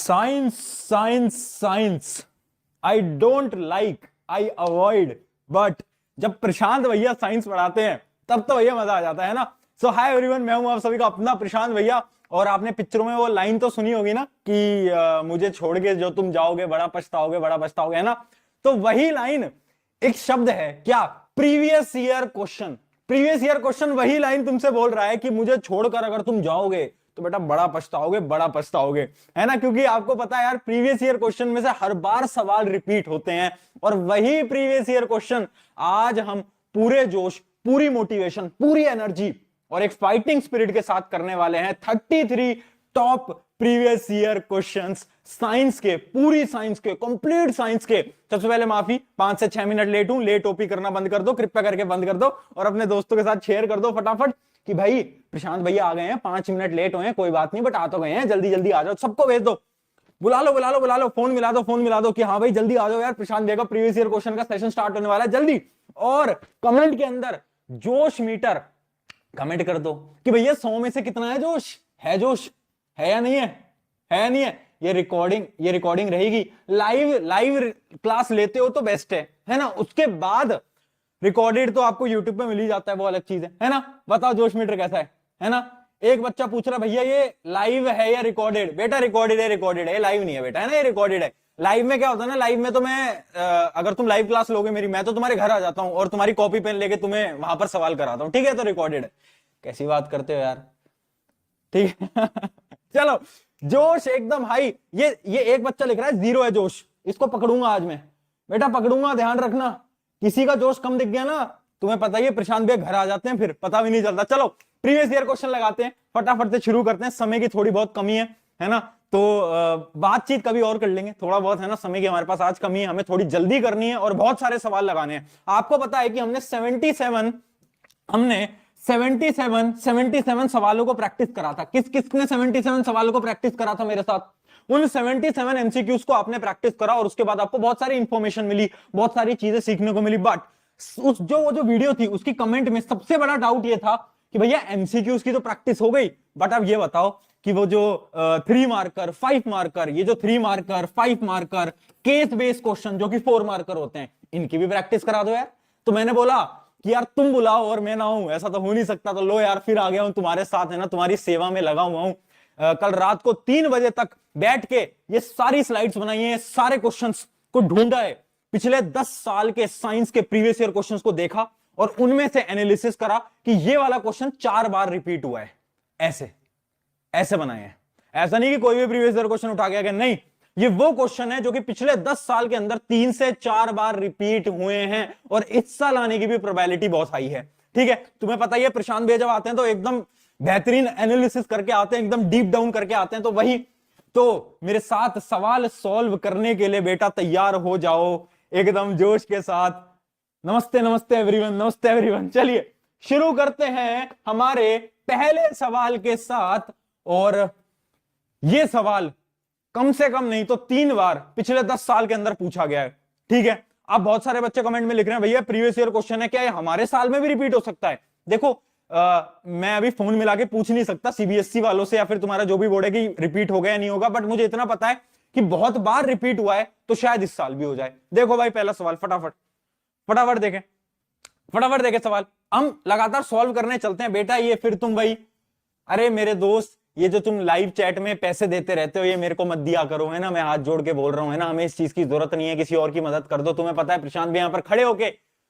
Science science science I don't like, I avoid, but जब प्रशांत भैया science पढ़ाते हैं तब तो भैया मजा आ जाता है ना। सो हाय एवरीवन, मैं हूं आप सभी का अपना प्रशांत भैया। और आपने पिक्चरों में वो लाइन तो सुनी होगी ना कि मुझे छोड़ के जो तुम जाओगे बड़ा पछताओगे, बड़ा पछताओगे, है ना। तो वही लाइन, एक शब्द है क्या, previous year question. Previous year question वही लाइन तुमसे बोल रहा है कि मुझे छोड़कर अगर तुम जाओगे तो बेटा बड़ा पछताओगे, बड़ा पछताओगे, है ना। क्योंकि आपको पता है यार, प्रीवियस ईयर क्वेश्चन में से हर बार सवाल रिपीट होते हैं और वही प्रीवियस ईयर क्वेश्चन आज हम पूरे जोश, पूरी मोटिवेशन, पूरी एनर्जी और एक फाइटिंग स्पिरिट के साथ करने वाले हैं। 33 top previous year questions science के, पूरी साइंस के, कंप्लीट साइंस के। सबसे पहले माफी, 5 से 6 मिनट लेट हूं, लेट ओपी करना बंद कर दो, कृपया करके बंद कर दो और अपने दोस्तों के साथ शेयर कर दो फटाफट कि भाई प्रशांत भैया आ गए हैं, 5 मिनट लेट हुए हैं, कोई बात नहीं बट आ तो गए हैं, जल्दी जल्दी आ जाओ। सबको भेज दो, बुला लो बुला लो बुला लो, फोन मिला दो, फोन मिला दो कि हाँ भाई जल्दी आ जाओ यार, प्रशांत भैया का प्रीवियस ईयर क्वेश्चन का सेशन स्टार्ट होने वाला है, जल्दी। और कमेंट के अंदर जोश मीटर कमेंट कर दो कि भैया 100 में से कितना है जोश, है या नहीं है, है नहीं है। ये रिकॉर्डिंग रहेगी, लाइव क्लास लेते हो तो बेस्ट है ना। उसके बाद रिकॉर्डेड तो आपको यूट्यूब पे मिल ही जाता है, वो अलग चीज है ना। बताओ जोश मीटर कैसा है ना। एक बच्चा पूछ रहा भैया ये लाइव है या रिकॉर्डेड। बेटा रिकॉर्डेड है, लाइव नहीं है बेटा, है ना, ये रिकॉर्डेड है। लाइव में क्या होता है ना, लाइव में तो मैं अगर तुम लाइव क्लास लोगे मेरी, मैं तो तुम्हारे घर आ जाता हूं और तुम्हारी कॉपी पेन लेके तुम्हें वहां पर सवाल कराता हूं, ठीक है। तो रिकॉर्डेड है। कैसी बात करते हो यार, ठीक है। चलो, जोश एकदम हाई। ये एक बच्चा लिख रहा है 0 है जोश, इसको पकड़ूंगा आज मैं, बेटा पकड़ूंगा, ध्यान रखना। किसी का जोश कम दिख गया ना, तुम्हें पता ही है प्रशांत भैया घर आ जाते हैं, फिर पता भी नहीं चलता। चलो प्रीवियस ईयर क्वेश्चन लगाते हैं, फटाफट से शुरू करते हैं, समय की थोड़ी बहुत कमी है ना। तो बातचीत कभी और कर लेंगे, थोड़ा बहुत है ना, समय की हमारे पास आज कमी है, हमें थोड़ी जल्दी करनी है और बहुत सारे सवाल लगाने हैं। आपको पता है कि हमने 77 सवालों को प्रैक्टिस करा था। किसने 77 सवालों को प्रैक्टिस करा था मेरे साथ? उन 77 एमसीक्यूज को आपने प्रैक्टिस करा और उसके बाद आपको बहुत सारी इंफॉर्मेशन मिली, बहुत सारी चीजें सीखने को मिली। बट वो जो वीडियो थी उसकी कमेंट में सबसे बड़ा डाउट ये था कि भैया एमसीक्यूज की तो प्रैक्टिस हो गई, बट अब ये बताओ कि वो जो 3 मार्कर 5 मार्कर, ये जो 3 marker 5 marker case based question जो कि 4 मार्कर होते हैं, इनकी भी प्रैक्टिस करा दो यार। तो मैंने बोला कि यार तुम बुलाओ और मैं ना हूं, ऐसा तो हो नहीं सकता। तो लो यार, फिर आ गया हूं तुम्हारे साथ, है ना, तुम्हारी सेवा में लगा हुआ हूं। कल रात को 3 बजे तक बैठ के ये सारी स्लाइड्स बनाई है, सारे क्वेश्चंस को ढूंढा है, पिछले 10 साल के साइंस के प्रीवियस ईयर क्वेश्चंस को देखा और उनमें से एनालिसिस करा कि ये वाला क्वेश्चन 4 बार रिपीट हुआ है। ऐसे बनाए हैं। ऐसा नहीं कि कोई भी प्रीवियस ईयर क्वेश्चन उठा के, नहीं, ये वो क्वेश्चन है जो कि पिछले 10 साल के अंदर 3 से 4 बार रिपीट हुए हैं और इस साल आने की भी प्रोबेबिलिटी बहुत हाई है, ठीक है। तुम्हें पता ही है प्रशांत भैया जब आते हैं तो एकदम बेहतरीन एनालिसिस करके आते हैं, एकदम डीप डाउन करके आते हैं। तो वही, तो मेरे साथ सवाल सॉल्व करने के लिए बेटा तैयार हो जाओ एकदम जोश के साथ। नमस्ते नमस्ते एवरीवन, नमस्ते एवरीवन। चलिए शुरू करते हैं हमारे पहले सवाल के साथ। और यह सवाल कम से कम नहीं तो 3 बार पिछले 10 साल के अंदर पूछा गया है, ठीक है। अब बहुत सारे बच्चे कमेंट में लिख रहे हैं भैया प्रीवियस ईयर क्वेश्चन है, क्या ये हमारे साल में भी रिपीट हो सकता है? देखो मैं अभी फोन मिला के पूछ नहीं सकता सीबीएसई वालों से या फिर तुम्हारा जो भी बोर्ड है कि रिपीट हो गया नहीं होगा, बट मुझे इतना पता है कि बहुत बार रिपीट हुआ है, तो शायद इस साल भी हो जाए। देखो भाई पहला सवाल, फटाफट देखें सवाल। हम लगातार सॉल्व करने चलते हैं बेटा। ये फिर तुम भाई, अरे मेरे दोस्त, ये जो तुम लाइव चैट में पैसे देते रहते हो ये मेरे को मत दिया करो, है ना, मैं हाथ जोड़ के बोल रहा हूं, है ना, हमें इस चीज की जरूरत नहीं है, किसी और की मदद कर दो। तुम्हें पता है प्रशांत भी यहां पर खड़े होके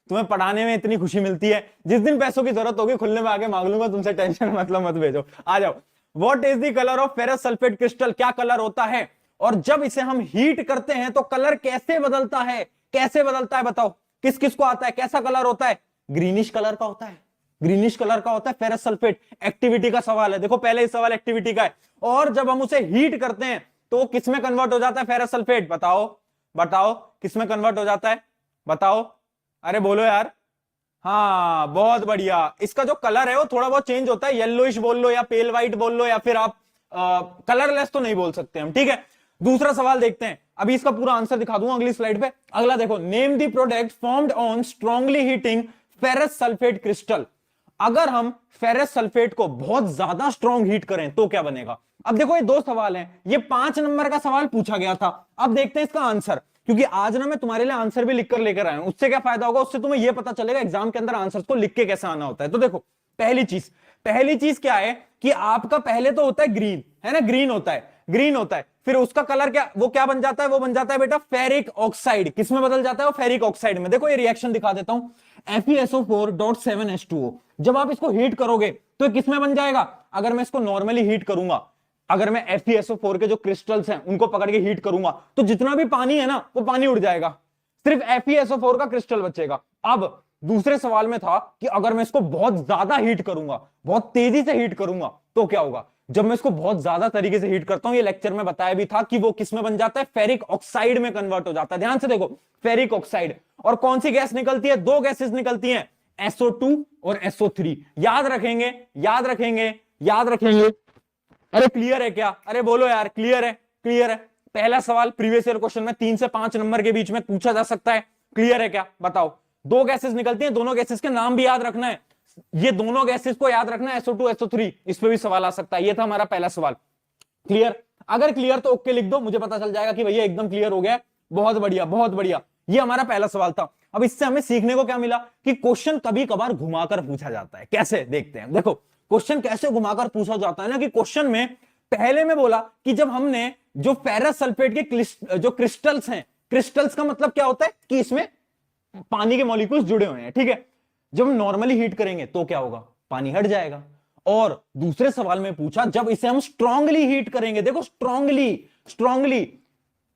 तुम्हें पढ़ाने में इतनी खुशी मिलती है, जिस दिन पैसों की जरूरत होगी खुलने में आगे मांग लूंगा तुमसे, टेंशन मतलब मत भेजो, आ जाओ। What is the colour of ferrous sulphate crystal? क्या कलर होता है और जब इसे हम हीट करते हैं तो कलर कैसे बदलता है? बताओ, किस किस को आता है? कैसा कलर होता है? ग्रीनिश कलर का होता है, फेरस सल्फेट। एक्टिविटी का सवाल है, देखो पहले ही सवाल एक्टिविटी का है। और जब हम उसे हीट करते हैं तो किस में कन्वर्ट हो जाता है फेरस सल्फेट? बताओ किस में कन्वर्ट हो जाता है? बताओ, अरे बोलो यार। हाँ बहुत बढ़िया। इसका जो कलर है वो थोड़ा बहुत चेंज होता है, येलोइश बोल लो या पेल व्हाइट बोल लो या फिर आप कलरलेस तो नहीं बोल सकते हम, ठीक है। दूसरा सवाल देखते हैं, अभी इसका पूरा आंसर दिखा दूंगा अगली स्लाइड पे। अगला देखो, name the product formed on strongly heating ferrous sulphate crystal. अगर हम फेरस सल्फेट को बहुत ज्यादा स्ट्रॉन्ग हीट करें तो क्या बनेगा। अब देखो ये दो सवाल हैं, ये 5 नंबर का सवाल पूछा गया था। अब देखते हैं इसका आंसर, क्योंकि आज ना मैं तुम्हारे लिए आंसर भी लिखकर लेकर आया हूं। उससे क्या फायदा होगा, उससे तुम्हें यह पता चलेगा एग्जाम के अंदर आंसर को लिख के कैसे आना होता है। तो देखो पहली चीज क्या है कि आपका पहले तो होता है ग्रीन, है ना, ग्रीन होता है, फिर उसका कलर क्या, वो क्या बन जाता है, वो बन जाता है बेटा फेरिक ऑक्साइड। किसमें बदल जाता है वो, फेरिक ऑक्साइड में। देखो ये रिएक्शन दिखा देता हूं, FeSO4.7H2O। जब आप इसको हीट करोगे तो ये किसमें बन जाएगा, अगर मैं इसको नॉर्मली हीट करूंगा, अगर मैं FeSO4 के जो क्रिस्टल्स हैं उनको पकड़ के हीट करूंगा तो जितना भी पानी है ना वो पानी उड़ जाएगा, सिर्फ FeSO4 का क्रिस्टल बचेगा। अब दूसरे सवाल में था कि अगर मैं इसको बहुत ज्यादा हीट करूंगा, बहुत तेजी से हीट करूंगा तो क्या होगा। जब मैं इसको बहुत ज्यादा तरीके से हीट करता हूं, ये लेक्चर में बताया भी था कि वो किसमें बन जाता है, फेरिक ऑक्साइड में कन्वर्ट हो जाता है। ध्यान से देखो, फेरिक ऑक्साइड, और कौन सी गैस निकलती है, दो गैसेस निकलती हैं, SO2 और SO3। याद रखेंगे, याद रखेंगे, याद रखेंगे। अरे क्लियर है क्या, अरे बोलो यार, क्लियर है, क्लियर है। पहला सवाल प्रीवियस ईयर क्वेश्चन में 3 से 5 नंबर के बीच में पूछा जा सकता है, क्लियर है क्या, बताओ। दो गैसेस निकलती हैं, दोनों गैसेस के नाम भी याद रखना है, ये दोनों गैसेस को याद रखना है, SO2 SO3, इस पे भी सवाल आ सकता है। ये था हमारा पहला सवाल, क्लियर। अगर क्लियर तो ओके लिख दो, मुझे पता चल जाएगा कि भैया एकदम क्लियर हो गया, बहुत बढ़िया, बहुत बढ़िया। ये हमारा पहला सवाल था। अब इससे हमें सीखने को क्या मिला कि क्वेश्चन कभी कभार घुमाकर पूछा जाता है। कैसे, देखते हैं। देखो क्वेश्चन कैसे घुमाकर पूछा जाता है ना, कि क्वेश्चन में पहले में बोला कि जब हमने जो फेरस सल्फेट के जो क्रिस्टल्स हैं, क्रिस्टल्स का मतलब क्या होता है कि इसमें पानी के मॉलिक्यूल्स जुड़े हुए हैं, ठीक है। जब हम नॉर्मली हीट करेंगे तो क्या होगा, पानी हट जाएगा। और दूसरे सवाल में पूछा जब इसे हम स्ट्रांगली हीट करेंगे, देखो स्ट्रांगली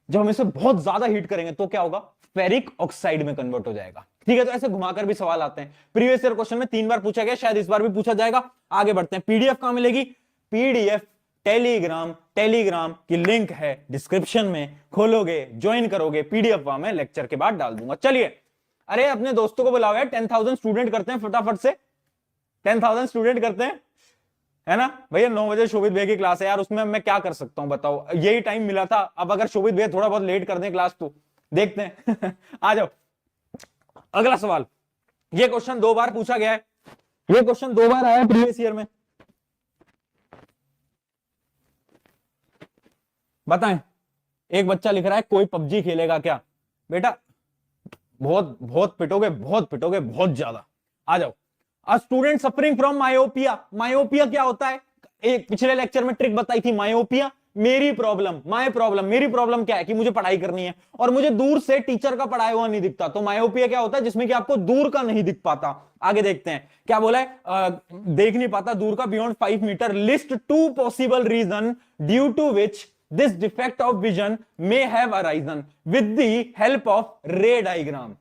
जब हम इसे बहुत ज्यादा हीट करेंगे तो क्या होगा, फेरिक ऑक्साइड में कन्वर्ट हो जाएगा, ठीक है। तो ऐसे घुमाकर भी सवाल आते हैं। प्रीवियस ईयर क्वेश्चन में 3 बार पूछा गया, शायद इस बार भी पूछा जाएगा। आगे बढ़ते हैं। पीडीएफ कहां मिलेगी, पीडीएफ टेलीग्राम की लिंक है डिस्क्रिप्शन में, खोलोगे, ज्वाइन करोगे, पीडीएफ मैं लेक्चर के बाद डाल दूंगा। चलिए, अरे अपने दोस्तों को बुलाओ यार, 10,000 स्टूडेंट करते हैं फटाफट से, 10,000 स्टूडेंट करते हैं, है ना भैया। 9 बजे शोभित भैया की क्लास है यार, उसमें मैं क्या कर सकता हूं बताओ, यही टाइम मिला था। अब अगर शोभित भैया थोड़ा बहुत लेट कर दें क्लास तो देखते हैं। आ जाओ, अगला सवाल। ये क्वेश्चन 2 बार पूछा गया है, ये क्वेश्चन 2 बार आया है प्रीवियस ईयर में। बताएं, एक बच्चा लिख रहा है कोई पबजी खेलेगा क्या। बेटा बहुत बहुत पिटोगे, बहुत पिटोगे, बहुत ज्यादा। आ जाओ। A student suffering from myopia, myopia क्या होता है, एक पिछले लेक्चर में ट्रिक बताई थी। मायोपिया मेरी प्रॉब्लम क्या है कि मुझे पढ़ाई करनी है और मुझे दूर से टीचर का पढ़ाया हुआ नहीं दिखता, तो मायोपिया क्या होता है, जिसमें कि आपको दूर का नहीं दिख पाता। आगे देखते हैं क्या बोला है, देख नहीं पाता दूर का, beyond 5 metre. List 2 possible reason due to which this defect of vision may have arisen with the help of ray diagram.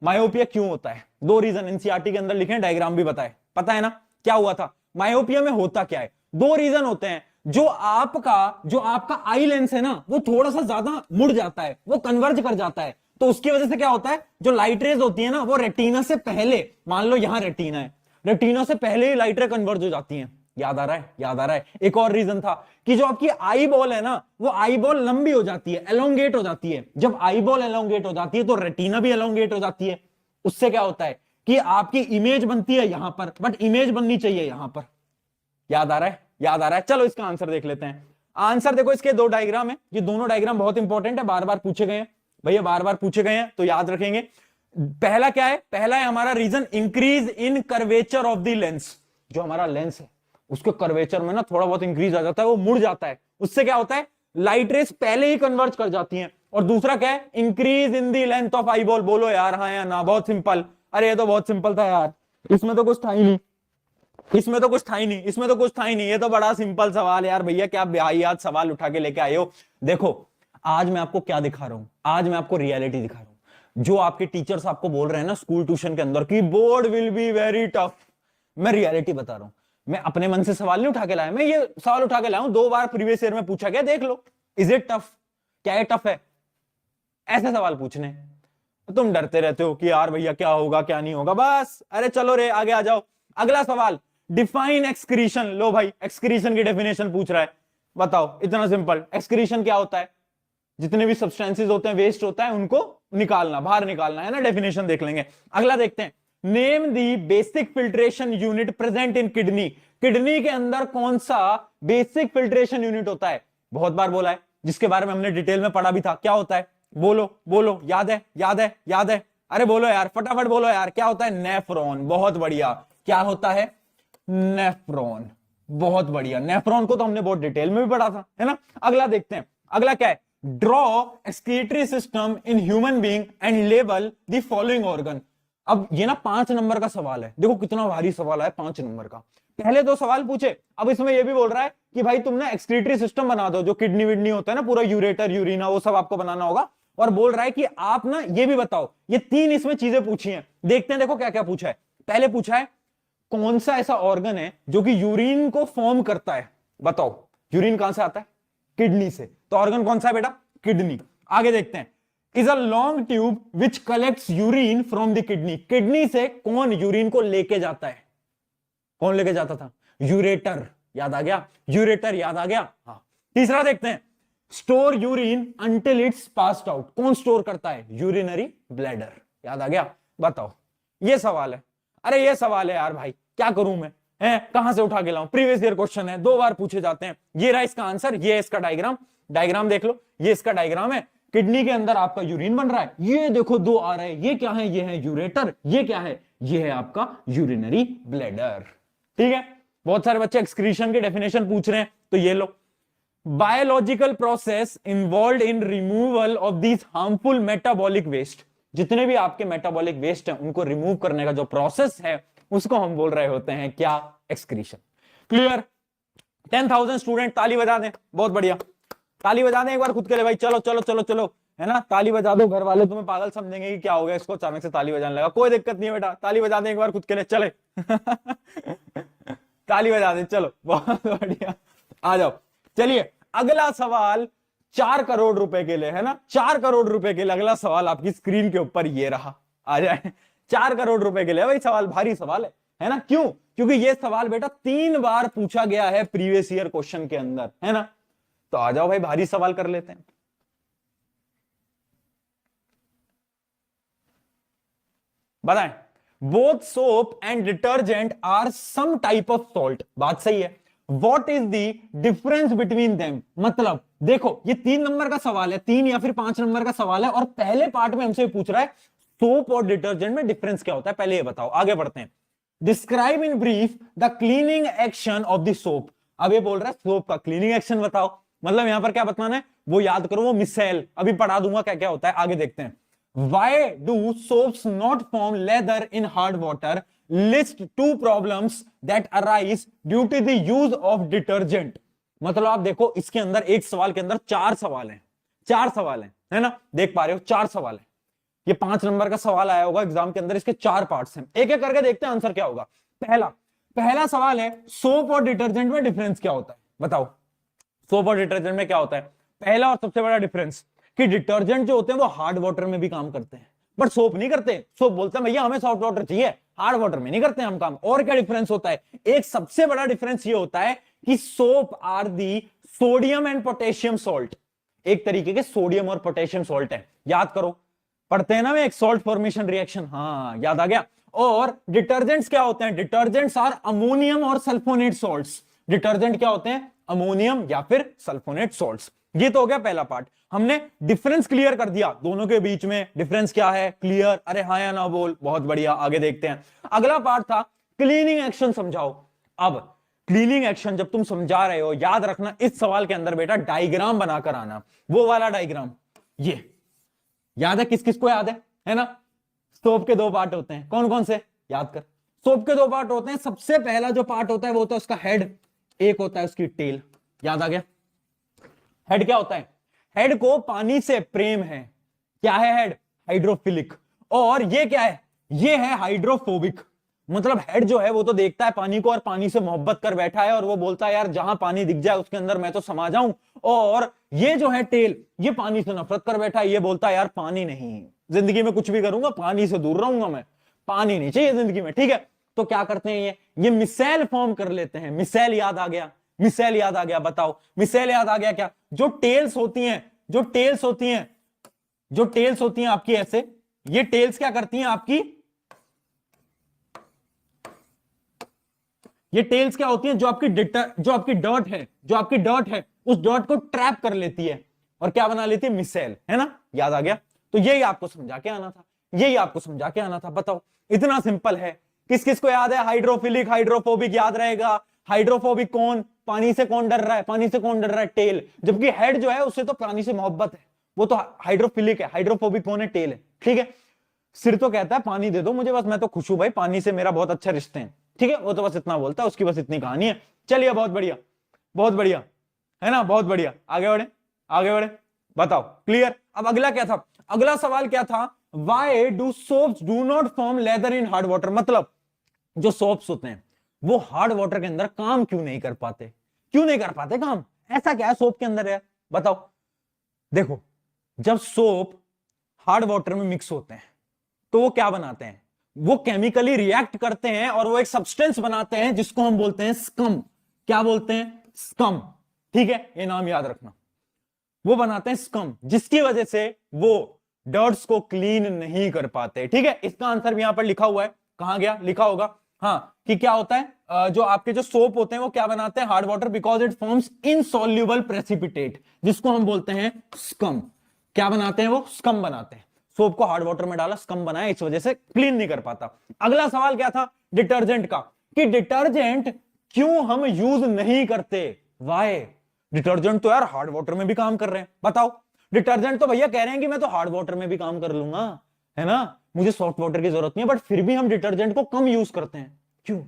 Myopia क्यों होता है, 2 रीजन एनसीईआरटी के अंदर लिखे, डायग्राम भी बताए, पता है ना क्या हुआ था। मायोपिया में होता क्या है, 2 रीजन होते हैं। जो आपका आई लेंस है ना, वो थोड़ा सा ज्यादा मुड़ जाता है, वो कन्वर्ज कर जाता है, तो उसकी वजह से क्या होता है, जो लाइट रेज होती है ना, वो रेटिना से पहले, मान लो यहां रेटिना है, रेटिना से पहले ही लाइट रे कन्वर्ज हो जाती हैं। याद आ रहा है। एक और रीजन था कि जो आपकी आई बॉल है ना, वो आई बॉल लंबी हो जाती है, एलोंगेट हो जाती है। जब आई बॉल एलोंगेट हो जाती है तो रेटिना भी एलोंगेट हो जाती है। उससे क्या होता है कि आपकी इमेज बनती है यहां पर, बट इमेज बननी चाहिए यहां पर। याद आ रहा है। चलो इसका आंसर देख लेते हैं। आंसर देखो, इसके 2 डायग्राम है, ये दोनों डायग्राम बहुत इंपॉर्टेंट है, बार बार पूछे गए हैं भैया, बार बार पूछे गए हैं तो याद रखेंगे। पहला क्या है, पहला है हमारा reason increase in curvature of the lens. जो हमारा लेंस है उसके कर्वेचर में ना थोड़ा बहुत इंक्रीज आ जाता है, वो मुड़ जाता है। उससे क्या होता है, लाइट रेस पहले ही कन्वर्ज कर जाती हैं। और दूसरा क्या है, increase in the length of eye ball. बोलो यार हाँ या ना, बहुत सिंपल। अरे ये तो बहुत सिंपल था यार, इसमें तो कुछ था ही नहीं, ये तो बड़ा सिंपल सवाल यार। भैया क्या बेहयात सवाल उठा के लेके आए हो। देखो आज मैं आपको क्या दिखा रहा हूं, आज मैं आपको रियलिटी दिखा रहा हूं। जो आपके टीचर्स आपको बोल रहे हैं ना स्कूल ट्यूशन के अंदर कि board will be very tough, मैं रियलिटी बता रहा हूं। मैं अपने मन से सवाल नहीं उठा के लाया, मैं ये सवाल उठा के लाया हूं, 2 बार प्रीवियस ईयर में पूछा गया, देख लो। इज इट टफ, क्या ये टफ है ऐसे सवाल पूछने। तुम डरते रहते हो कि यार भैया क्या होगा क्या नहीं होगा, बस अरे चलो रे आगे आ जाओ। अगला सवाल, डिफाइन एक्सक्रीशन। लो भाई, एक्सक्रीशन की डेफिनेशन पूछ रहा है, बताओ। इतना सिंपल, एक्सक्रीशन क्या होता है, जितने भी सब्सटेंसेस होते हैं, वेस्ट होता है, उनको निकालना, बाहर निकालना, है ना। डेफिनेशन देख लेंगे। अगला देखते हैं, name the basic filtration unit present in kidney. Kidney के अंदर कौन सा बेसिक फिल्ट्रेशन यूनिट होता है? बहुत बार बोला है, जिसके बारे में हमने डिटेल में पढ़ा भी था। क्या होता है? बोलो बोलो, याद है याद है याद है? अरे बोलो यार, फटाफट बोलो यार, क्या होता है? नेफ्रॉन। बहुत बढ़िया। क्या होता है? नेफ्रॉन। बहुत बढ़िया। नेफ्रॉन को तो हमने बहुत डिटेल में भी पढ़ा था, है ना। अगला देखते हैं, अगला क्या है? Draw excretory system in human being and label the following organ. अब ये ना 5 नंबर का सवाल है, देखो कितना भारी सवाल है, 5 नंबर का। पहले 2 सवाल पूछे, अब इसमें ये भी बोल रहा है कि भाई तुम ना एक्सक्रीटरी सिस्टम बना दो, जो किडनी विडनी होता है ना, पूरा यूरेटर यूरिना वो सब आपको बनाना होगा। और बोल रहा है कि आप ना ये भी बताओ, ये 3 इसमें चीजें पूछी हैं, देखते हैं देखो क्या क्या पूछा है। पहले पूछा है कौन सा ऐसा ऑर्गन है जो कि यूरिन को फॉर्म करता है? बताओ, यूरिन कहां से आता है? किडनी से। तो ऑर्गन कौन सा है बेटा? किडनी। आगे देखते हैं, is a long tube which collects urine from the kidney. Kidney से कौन यूरिन को लेके जाता है? कौन लेके जाता था? यूरेटर। याद आ गया? यूरेटर याद आ गया। हाँ। तीसरा देखते हैं, store urine until it's passed out. कौन स्टोर करता है? Urinary bladder. याद आ गया? बताओ। ये सवाल है। अरे ये सवाल है यार भाई, क्या करूं मैं, है कहां से उठा के लाऊं? प्रीवियस ईयर क्वेश्चन है, 2 बार पूछे जाते हैं। ये रहा इसका आंसर, ये है इसका डायग्राम। डायग्राम देख लो, ये इसका डायग्राम है। किडनी के अंदर आपका यूरिन बन रहा है, ये देखो 2 आ रहे हैं, ये क्या है? ये है यूरेटर। ये क्या है? ये है आपका यूरिनरी ब्लैडर। ठीक है। बहुत सारे बच्चे एक्सक्रीशन के डेफिनेशन पूछ रहे हैं, तो ये लो, biological process involve in removal of these harmful metabolic waste. जितने भी आपके मेटाबॉलिक वेस्ट हैं उनको रिमूव करने का जो प्रोसेस है उसको हम बोल रहे होते हैं क्या? एक्सक्रीशन। क्लियर? 10,000 स्टूडेंट ताली बजा दें। बहुत बढ़िया, ताली बजा दें एक बार खुद के लिए भाई। चलो चलो चलो चलो, है ना, ताली बजा दो। घर वाले तुम्हें पागल समझेंगे कि क्या हो गया इसको, अचानक से ताली बजाने लगा। कोई दिक्कत नहीं है बेटा, ताली बजा दें एक बार खुद के लिए, चले। ताली बजा दें, चलो। बहुत बढ़िया, आ जाओ। चलिए अगला सवाल 4 करोड़ रुपए के लिए, है ना, 4 करोड़ रुपए के लिए अगला सवाल आपकी स्क्रीन के ऊपर ये रहा, आ जाए। 4 करोड़ रुपए के लिए भाई सवाल, भारी सवाल है ना। क्यों? क्योंकि ये सवाल बेटा 3 बार पूछा गया है प्रीवियस ईयर क्वेश्चन के अंदर, है ना। तो आ जाओ भाई, भारी सवाल कर लेते हैं। बताएं, both soap and detergent are some type of salt. बात सही है। What is the difference between them? मतलब देखो, ये 3 नंबर का सवाल है, 3 या फिर 5 नंबर का सवाल है, और पहले पार्ट में हमसे पूछ रहा है सोप और डिटर्जेंट में डिफरेंस क्या होता है। पहले ये बताओ, आगे बढ़ते हैं। Describe in brief the cleaning action of the soap. अब ये बोल रहा है सोप का क्लीनिंग एक्शन बताओ। मतलब यहां पर क्या बताना है वो याद करो, वो मिसेल अभी पढ़ा दूंगा क्या क्या होता है। आगे देखते हैं। Why do soaps not form leather in hard water? List 2 problems that arise due to the use of detergent. मतलब आप देखो, इसके अंदर एक सवाल के अंदर 4 सवाल हैं, 4 सवाल हैं, है ना, देख पा रहे हो 4 सवाल हैं। ये 5 नंबर का सवाल आया होगा एग्जाम के अंदर, इसके 4 पार्ट्स हैं। एक एक करके देखते हैं आंसर क्या होगा। पहला सवाल है सोप और डिटर्जेंट में डिफरेंस क्या होता है? बताओ, सोप और डिटर्जेंट में क्या होता है? पहला और सबसे बड़ा डिफरेंस कि डिटर्जेंट जो होते हैं वो हार्ड वाटर में भी काम करते हैं, बट सोप नहीं करते। सोप बोलते हैं भैया हमें सॉफ्ट वाटर चाहिए, हार्ड वाटर में नहीं करते हम काम। और क्या डिफरेंस होता है? एक सबसे बड़ा डिफरेंस ये होता है कि soap are the sodium and potassium salt. एक तरीके के सोडियम और पोटेशियम सॉल्ट है, याद करो, पढ़ते हैं ना में एक सॉल्ट फॉर्मेशन रिएक्शन। हाँ याद आ गया। और डिटर्जेंट्स क्या होते हैं? डिटर्जेंट्स आर अमोनियम और सल्फोनेट सॉल्ट्स। डिटर्जेंट क्या होते हैं? अमोनियम या फिर सल्फोनेट सॉल्ट्स। ये तो हो गया पहला पार्ट, हमने डिफरेंस क्लियर कर दिया दोनों के बीच में। डिफरेंस क्या है? क्लियर? अरे हाँ या ना बोल। बहुत बढ़िया, आगे देखते हैं। अगला पार्ट था क्लीनिंग एक्शन समझाओ। अब क्लीनिंग एक्शन जब तुम समझा रहे हो, याद रखना इस सवाल के अंदर बेटा डायग्राम बनाकर आना, वो वाला डायग्राम। ये याद है? किस किस को याद है ना? सोप के 2 पार्ट होते हैं, कौन कौन से? याद कर। सोप के 2 पार्ट होते हैं। सबसे पहला जो पार्ट होता है वो होता है उसका हेड, एक होता है उसकी टेल। याद आ गया? हेड क्या होता है? हेड को पानी से प्रेम है। क्या है हेड? हाइड्रोफिलिक। और ये क्या है? ये है हाइड्रोफोबिक। मतलब हेड जो है वो तो देखता है पानी को और पानी से मोहब्बत कर बैठा है, और वो बोलता है यार जहां पानी दिख जाए उसके अंदर मैं तो समा जाऊं। और ये जो है टेल, ये पानी से नफरत कर बैठा है, ये बोलता है यार पानी नहीं, जिंदगी में कुछ भी करूंगा पानी से दूर रहूंगा, मैं पानी नहीं चाहिए जिंदगी में। ठीक है, तो क्या करते हैं ये मिसेल फॉर्म कर लेते हैं। मिसेल याद आ गया? मिसेल याद आ गया? बताओ, मिसेल याद आ गया क्या? जो टेल्स होती हैं, जो टेल्स होती हैं, जो टेल्स होती हैं आपकी ऐसे, ये टेल्स क्या करती हैं आपकी? ये टेल्स क्या होती है, जो आपकी डर्ट है उस डर्ट को ट्रैप कर लेती है और क्या बना लेती है, मिसाइल, है ना, याद आ गया। तो यही आपको समझा के आना था, बताओ इतना सिंपल है। किस किस को याद है, हाइड्रोफिलिक हाइड्रोफोबिक याद रहेगा। हाइड्रोफोबिक कौन, पानी से कौन डर रहा है, टेल। जबकि हेड जो है उससे तो पानी से मोहब्बत है, वो तो हाइड्रोफिलिक है। हाइड्रोफोबिक कौन है, टेल है, ठीक है। सिर तो कहता है पानी दे दो मुझे बस, मैं तो खुश हूं भाई, पानी से मेरा बहुत अच्छा रिश्ते हैं, ठीक है, वो तो बस इतना बोलता है, उसकी बस इतनी कहानी है। चलिए बहुत बढ़िया है ना, बहुत बढ़िया, आगे बढ़े, बताओ क्लियर। अब अगला क्या था, अगला सवाल क्या था, why do soaps do not form lather in hard water. मतलब जो सोप्स होते हैं वो हार्ड वाटर के अंदर काम क्यों नहीं कर पाते, काम, ऐसा क्या है सोप के अंदर है, बताओ। देखो, जब सोप हार्ड वाटर में मिक्स होते हैं तो वो क्या बनाते हैं, वो केमिकली रिएक्ट करते हैं और वो एक सब्सटेंस बनाते हैं जिसको हम बोलते हैं स्कम। क्या बोलते हैं, स्कम, ठीक है, ये नाम याद रखना। वो बनाते हैं स्कम, जिसकी वजह से वो डर्ट्स को क्लीन नहीं कर पाते, ठीक है। इसका आंसर भी यहां पर लिखा हुआ है, कहां गया, लिखा होगा, हाँ, कि क्या होता है, जो आपके जो सोप होते हैं वो क्या बनाते हैं, hard water, because it forms insoluble precipitate, जिसको हम बोलते हैं स्कम। क्या बनाते हैं वो, स्कम बनाते हैं। सोप को हार्ड वाटर में डाला, स्कम बनाया, इस वजह से क्लीन नहीं कर पाता। अगला सवाल क्या था, डिटर्जेंट का, कि डिटर्जेंट क्यों हम यूज नहीं करते, वाई। डिटर्जेंट तो यार हार्ड वाटर में भी काम कर रहे हैं, बताओ। डिटर्जेंट तो भैया कह रहे हैं कि मैं तो हार्ड वाटर में भी काम कर लूंगा, है ना, मुझे सॉफ्ट वाटर की जरूरत नहीं है, बट फिर भी हम डिटर्जेंट को कम यूज करते हैं, क्यों,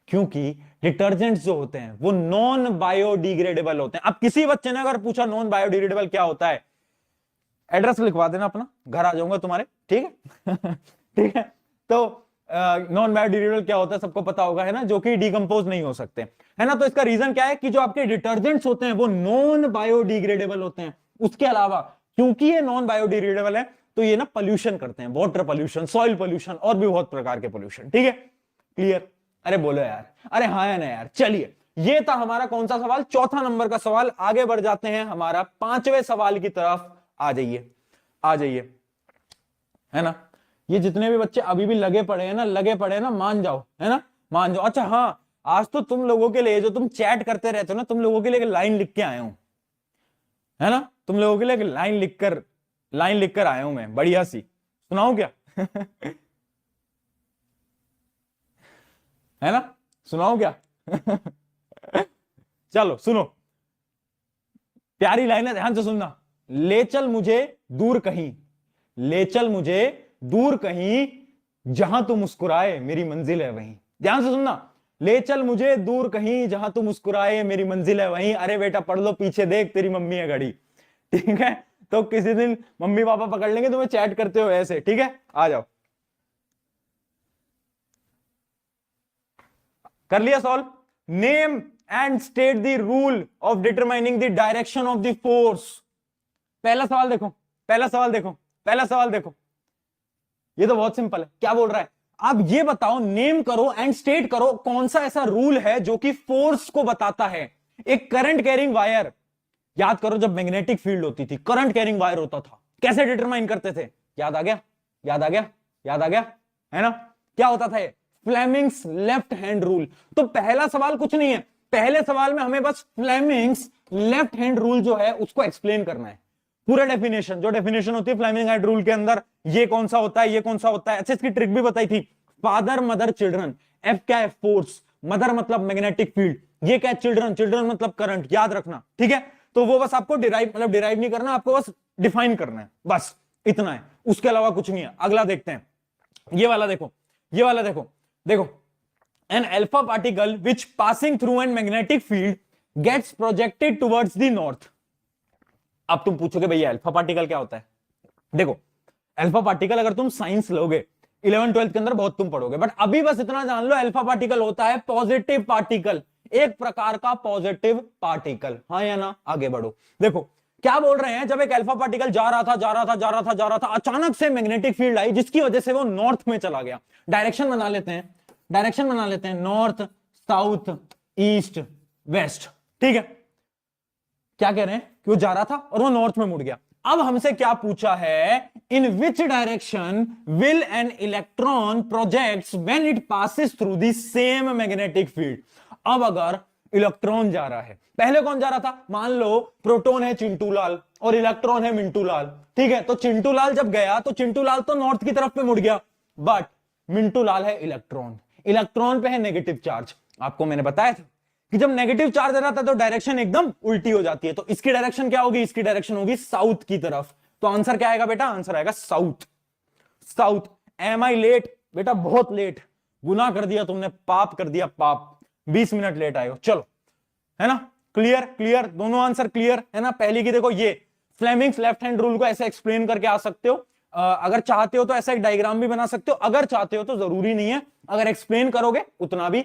क्योंकि डिटर्जेंट्स जो होते हैं वो नॉन बायोडिग्रेडेबल होते हैं। अब किसी बच्चे ने अगर पूछा नॉन बायोडिग्रेडेबल क्या होता है, एड्रेस लिखवा देना अपना, घर आ जाऊंगा तुम्हारे, ठीक है ठीक है। तो नॉन बायोडिग्रेडेबल क्या होता है सबको पता होगा, है ना, जो कि डिकम्पोज नहीं हो सकते, है ना। तो इसका रीजन क्या है कि जो आपके डिटर्जेंट्स होते हैं वो नॉन बायोडिग्रेडेबल होते हैं। उसके अलावा क्योंकि ये नॉन बायोडिग्रेडेबल है तो ये ना पोल्यूशन करते हैं, वाटर पोल्यूशन, सॉइल पोल्यूशन और भी बहुत प्रकार के पोल्यूशन, ठीक है, क्लियर। अरे बोलो यार, अरे हाँ या ना यार। चलिए, ये था हमारा कौन सा सवाल, चौथा नंबर का सवाल। आगे बढ़ जाते हैं हमारा पांचवें सवाल की तरफ, आ जाइए, है ना। ये जितने भी बच्चे अभी भी लगे पड़े हैं ना, मान जाओ, है ना, मान जाओ। अच्छा हाँ, आज तो तुम लोगों के लिए, जो तुम चैट करते रहते हो ना, तुम लोगों के लिए एक लाइन लिख के आया हूं, है ना, तुम लोगों के लिए एक लाइन लिखकर आया हूं मैं, बढ़िया सी, सुनाऊं क्या है ना, सुनाऊं क्या चलो सुनो, प्यारी लाइन है, ध्यान से सुनना। ले चल मुझे दूर कहीं, जहां तू मुस्कुराए मेरी मंजिल है वहीं। ध्यान से सुनना, ले चल मुझे दूर कहीं, जहां तू मुस्कुराए मेरी मंजिल है वहीं। अरे बेटा पढ़ लो, पीछे देख तेरी मम्मी है घड़ी, ठीक है। तो किसी दिन मम्मी पापा पकड़ लेंगे तुम्हें चैट करते हो ऐसे, ठीक है। आ जाओ, कर लिया solve. Name and state the rule of determining the direction of the force. पहला सवाल देखो, ये तो बहुत सिंपल है। क्या बोल रहा है, आप ये बताओ, नेम करो एंड स्टेट करो, कौन सा ऐसा रूल है जो कि फोर्स को बताता है। एक करंट कैरिंग वायर, याद करो जब मैग्नेटिक फील्ड होती थी, करंट कैरिंग वायर होता था, कैसे डिटरमाइन करते थे, याद आ गया, है ना। क्या होता था ये, फ्लेमिंग्स लेफ्ट हैंड रूल। तो पहला सवाल कुछ नहीं है, पहले सवाल में हमें बस फ्लेमिंग्स लेफ्ट हैंड रूल जो है उसको एक्सप्लेन करना है। पूरा डेफिनेशन, जो डेफिनेशन होती है फ्लेमिंग हैंड रूल के अंदर, ये कौन सा होता है। अच्छा, इसकी ट्रिक भी बताई थी, फादर मदर चिल्ड्रन। एफ क्या है, फोर्स, मदर मतलब मैग्नेटिक फील्ड, ये क्या है, चिल्ड्रन मतलब करंट, याद रखना, ठीक है। तो वो बस आपको डिराइव नहीं करना, आपको बस डिफाइन करना है, बस इतना है, उसके अलावा कुछ नहीं है। अगला देखते हैं, ये वाला देखो, an alpha particle which passing through an magnetic field gets projected towards the north. अब तुम पूछोगे भैया अल्फा पार्टिकल क्या होता है। देखो, अल्फा पार्टिकल अगर तुम साइंस लोगे 11th 12th के अंदर बहुत तुम पढ़ोगे, बट अभी बस इतना जान लो, अल्फा पार्टिकल होता है पॉजिटिव पार्टिकल, एक प्रकार का पॉजिटिव पार्टिकल, हाँ या ना। आगे बढ़ो, देखो क्या बोल रहे हैं, जब एक अल्फा पार्टिकल जा रहा था, अचानक से मैग्नेटिक फील्ड आई जिसकी वजह से वो नॉर्थ में चला गया। डायरेक्शन बना लेते हैं, नॉर्थ साउथ ईस्ट वेस्ट, ठीक है। क्या कह रहे हैं कि वो जा रहा था और वो नॉर्थ में मुड़ गया। अब हमसे क्या पूछा है, in which direction will an electron projects when it passes through the same magnetic field. अब अगर इलेक्ट्रॉन जा रहा है, पहले कौन जा रहा था, मान लो प्रोटॉन है चिंटू लाल और इलेक्ट्रॉन है मिंटू लाल, ठीक है, तो चिंटू लाल जब गया तो चिंटू लाल तो नॉर्थ की तरफ पे मुड़ गया, बट मिंटू लाल है इलेक्ट्रॉन, इलेक्ट्रॉन पे है नेगेटिव चार्ज। आपको मैंने बताया था कि जब नेगेटिव चार्ज रहता है तो डायरेक्शन एकदम उल्टी हो जाती है, तो इसकी डायरेक्शन क्या होगी, इसकी डायरेक्शन होगी साउथ की तरफ। तो आंसर क्या आएगा बेटा, आंसर आएगा south. South. Am I late, बेटा बहुत लेट, गुनाह कर दिया तुमने, पाप कर दिया पाप, 20 मिनट लेट आए हो, चलो, है ना, क्लियर, क्लियर, दोनों आंसर क्लियर है ना। पहली की देखो, ये फ्लेमिंग्स लेफ्ट हैंड रूल को ऐसे एक्सप्लेन करके आ सकते हो, अगर चाहते हो तो ऐसा एक डायग्राम भी बना सकते हो, अगर चाहते हो तो, जरूरी नहीं है, अगर एक्सप्लेन करोगे उतना भी